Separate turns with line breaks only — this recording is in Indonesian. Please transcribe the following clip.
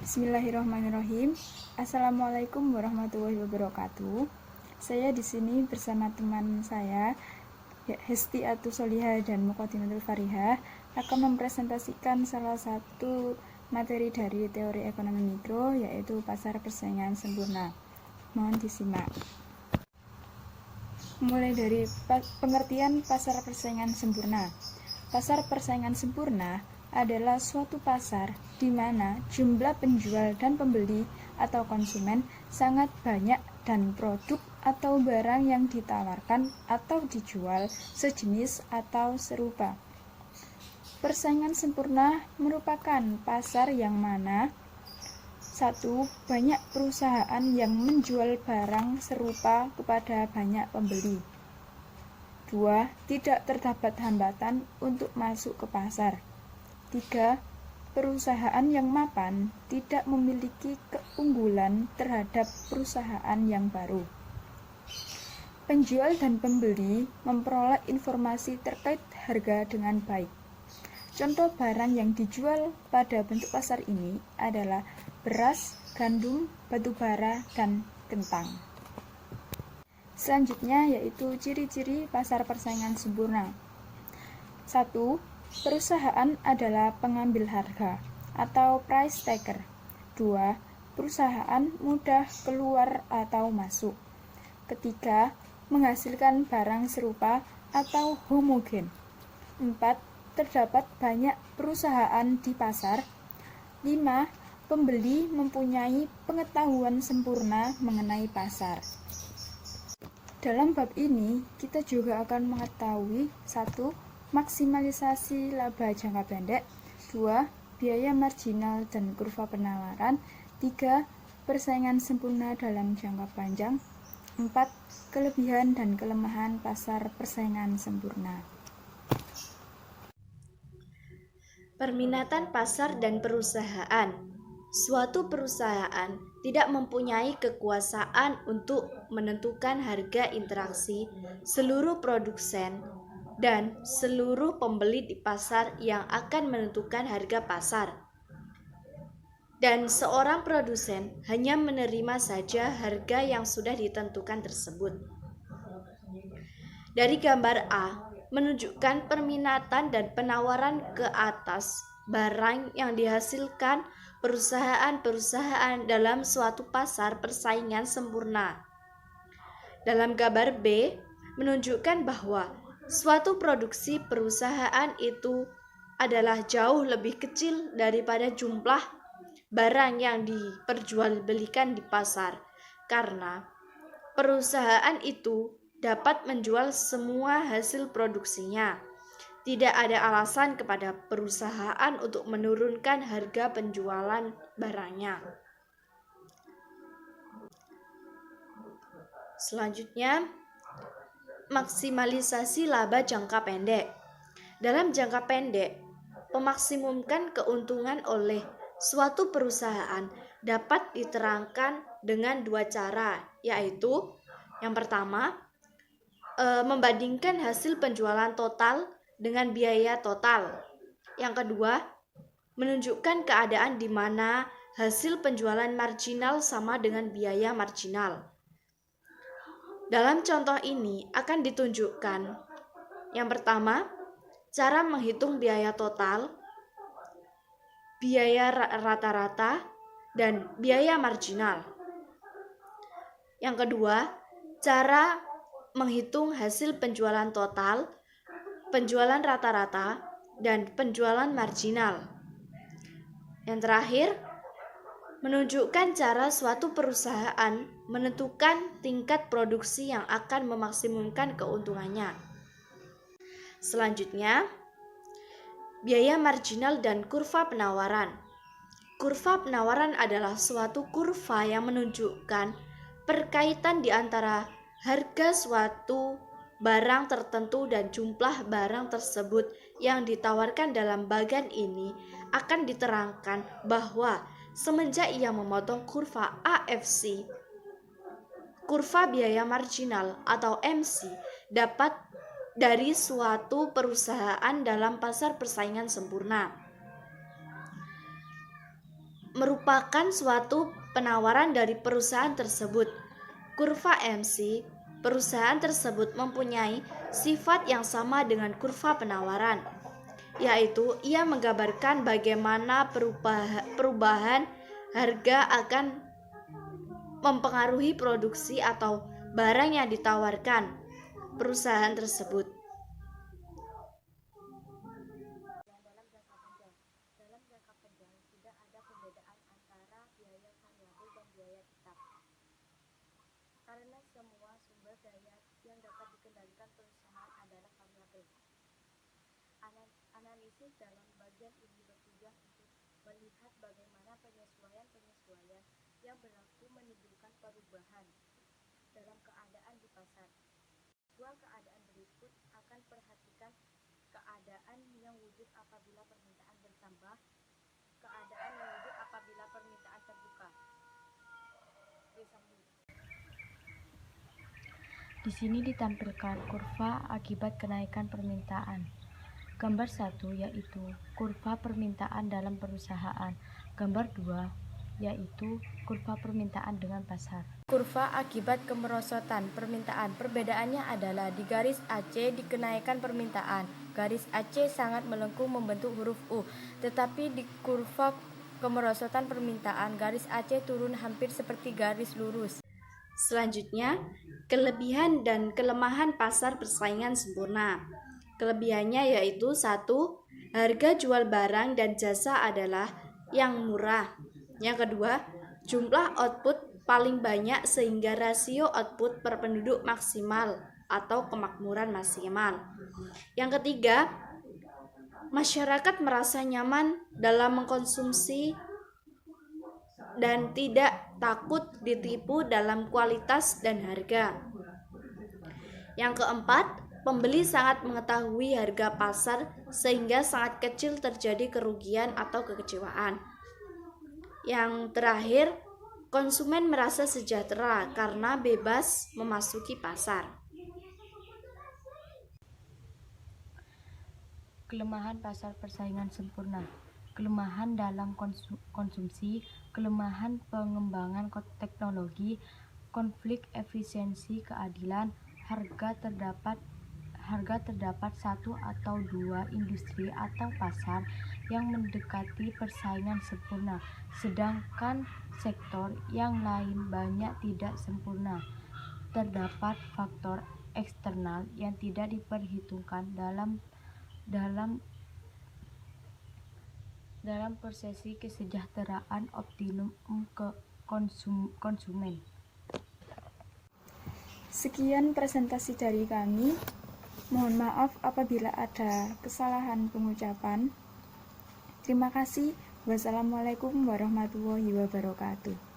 Bismillahirrahmanirrahim. Assalamualaikum warahmatullahi wabarakatuh. Saya di sini bersama teman saya, Hesti Atusolihah dan Muqaddimatul Farihah, akan mempresentasikan salah satu materi dari teori ekonomi mikro, yaitu pasar persaingan sempurna. Mohon disimak. Mulai dari pengertian pasar persaingan sempurna. Pasar persaingan sempurna adalah suatu pasar di mana jumlah penjual dan pembeli atau konsumen sangat banyak dan produk atau barang yang ditawarkan atau dijual sejenis atau serupa. Persaingan sempurna merupakan pasar yang mana: 1. Banyak perusahaan yang menjual barang serupa kepada banyak pembeli. 2. Tidak terdapat hambatan untuk masuk ke pasar. 3. Perusahaan yang mapan tidak memiliki keunggulan terhadap perusahaan yang baru. Penjual dan pembeli memperoleh informasi terkait harga dengan baik. Contoh barang yang dijual pada bentuk pasar ini adalah beras, gandum, batu bara, dan kentang. Selanjutnya yaitu ciri-ciri pasar persaingan sempurna. 1. Perusahaan adalah pengambil harga atau price taker. 2. Perusahaan mudah keluar atau masuk. 3. Menghasilkan barang serupa atau homogen. 4. Terdapat banyak perusahaan di pasar. 5. Pembeli mempunyai pengetahuan sempurna mengenai pasar. Dalam bab ini, kita juga akan mengetahui 1. Maksimalisasi laba jangka pendek. 2. Biaya marginal dan kurva penawaran. 3. Persaingan sempurna dalam jangka panjang. 4. Kelebihan dan kelemahan pasar persaingan sempurna.
Perminatan pasar dan perusahaan. Suatu perusahaan tidak mempunyai kekuasaan untuk menentukan harga interaksi seluruh produsen dan seluruh pembeli di pasar yang akan menentukan harga pasar. Dan seorang produsen hanya menerima saja harga yang sudah ditentukan tersebut. Dari gambar A menunjukkan permintaan dan penawaran ke atas barang yang dihasilkan perusahaan-perusahaan dalam suatu pasar persaingan sempurna. Dalam gambar B menunjukkan bahwa suatu produksi perusahaan itu adalah jauh lebih kecil daripada jumlah barang yang diperjualbelikan di pasar, karena perusahaan itu dapat menjual semua hasil produksinya. Tidak ada alasan kepada perusahaan untuk menurunkan harga penjualan barangnya. Selanjutnya, maksimalisasi laba jangka pendek. Dalam jangka pendek, memaksimumkan keuntungan oleh suatu perusahaan dapat diterangkan dengan dua cara, yaitu yang pertama, membandingkan hasil penjualan total dengan biaya total. Yang kedua, menunjukkan keadaan di mana hasil penjualan marginal sama dengan biaya marginal. Dalam contoh ini akan ditunjukkan yang pertama, cara menghitung biaya total, biaya rata-rata, dan biaya marginal. Yang kedua, cara menghitung hasil penjualan total, penjualan rata-rata, dan penjualan marginal. Yang terakhir, menunjukkan cara suatu perusahaan menentukan tingkat produksi yang akan memaksimumkan keuntungannya. Selanjutnya, biaya marginal dan kurva penawaran. Kurva penawaran adalah suatu kurva yang menunjukkan perkaitan di antara harga suatu barang tertentu dan jumlah barang tersebut yang ditawarkan. Dalam bagian ini akan diterangkan bahwa semenjak ia memotong kurva AFC, kurva biaya marginal atau MC, dapat dari suatu perusahaan dalam pasar persaingan sempurna. merupakan suatu penawaran dari perusahaan tersebut. Kurva MC, perusahaan tersebut mempunyai sifat yang sama dengan kurva penawaran, yaitu ia menggambarkan bagaimana perubahan harga akan mempengaruhi produksi atau barang yang ditawarkan perusahaan tersebut. Dalam jangka panjang tidak ada perbedaan antara biaya variabel dan biaya tetap, karena semua sumber daya yang dapat dikendalikan perusahaan adalah variabel. Analisis dalam bagian ini bertujuan untuk melihat bagaimana penyesuaian-penyesuaian yang berlaku menimbulkan perubahan dalam keadaan di pasar. Dua keadaan berikut akan perhatikan keadaan yang wujud apabila permintaan bertambah, keadaan yang wujud apabila permintaan terbuka.
Di sini ditampilkan kurva akibat kenaikan permintaan. Gambar 1 yaitu kurva permintaan dalam perusahaan. Gambar 2 yaitu kurva permintaan dengan pasar. Kurva akibat kemerosotan permintaan. Perbedaannya adalah di garis AC di kenaikan permintaan. Garis AC sangat melengkung membentuk huruf U, tetapi di kurva kemerosotan permintaan garis AC turun hampir seperti garis lurus.
Selanjutnya, kelebihan dan kelemahan pasar persaingan sempurna. Kelebihannya yaitu 1. Harga jual barang dan jasa adalah yang murah. Yang kedua, jumlah output paling banyak sehingga rasio output per penduduk maksimal atau kemakmuran maksimal. Yang ketiga, masyarakat merasa nyaman dalam mengkonsumsi dan tidak takut ditipu dalam kualitas dan harga. Yang keempat, pembeli sangat mengetahui harga pasar sehingga sangat kecil terjadi kerugian atau kekecewaan. Yang terakhir, konsumen merasa sejahtera karena bebas memasuki pasar.
Kelemahan pasar persaingan sempurna. Kelemahan dalam konsumsi, kelemahan pengembangan teknologi, konflik efisiensi keadilan, harga terdapat satu atau dua industri atau pasar yang mendekati persaingan sempurna, sedangkan sektor yang lain banyak tidak sempurna. Terdapat faktor eksternal yang tidak diperhitungkan dalam persepsi kesejahteraan optimum konsumen.
Sekian presentasi dari kami. Mohon maaf apabila ada kesalahan pengucapan. Terima kasih. Wassalamualaikum warahmatullahi wabarakatuh.